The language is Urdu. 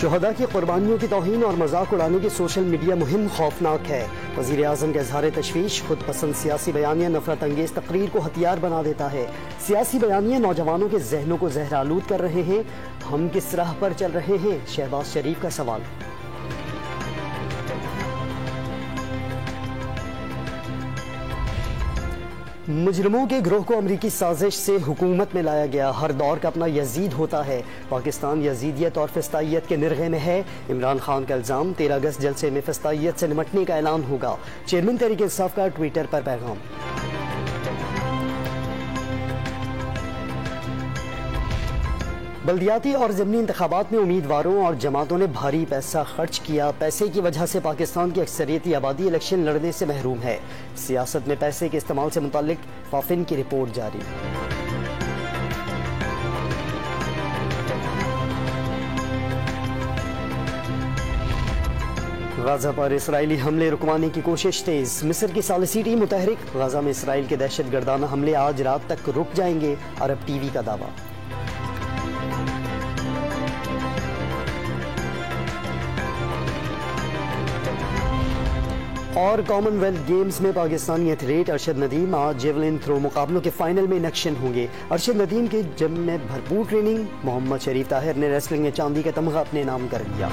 شہداء کی قربانیوں کی توہین اور مذاق اڑانے کی سوشل میڈیا مہم خوفناک ہے۔ وزیر اعظم کا اظہار تشویش، خود پسند سیاسی بیانیہ نفرت انگیز تقریر کو ہتھیار بنا دیتا ہے۔ سیاسی بیانیہ نوجوانوں کے ذہنوں کو زہر آلود کر رہے ہیں۔ ہم کس راہ پر چل رہے ہیں؟ شہباز شریف کا سوال۔ مجرموں کے گروہ کو امریکی سازش سے حکومت میں لایا گیا۔ ہر دور کا اپنا یزید ہوتا ہے۔ پاکستان یزیدیت اور فسطائیت کے نرغے میں ہے۔ عمران خان کا الزام، 13 اگست جلسے میں فسطائیت سے نمٹنے کا اعلان ہوگا۔ چیئرمین تحریک انصاف کا ٹویٹر پر پیغام۔ بلدیاتی اور ضمنی انتخابات میں امیدواروں اور جماعتوں نے بھاری پیسہ خرچ کیا۔ پیسے کی وجہ سے پاکستان کی اکثریتی آبادی الیکشن لڑنے سے محروم ہے۔ سیاست میں پیسے کے استعمال سے متعلق فافن کی رپورٹ جاری۔ غزہ پر اسرائیلی حملے رکوانے کی کوشش تیز۔ مصر کی ثالثی ٹیم متحرک۔ غزہ میں اسرائیل کے دہشت گردانہ حملے آج رات تک رک جائیں گے، عرب ٹی وی کا دعویٰ۔ اور کامن ویلتھ گیمز میں پاکستانی ایتھلیٹ ارشد ندیم آج جیولن تھرو مقابلوں کے فائنل میں ان ایکشن ہوں گے۔ ارشد ندیم کے جم میں بھرپور ٹریننگ۔ محمد شریف طاہر نے ریسلنگ میں چاندی کا تمغہ اپنے نام کر لیا۔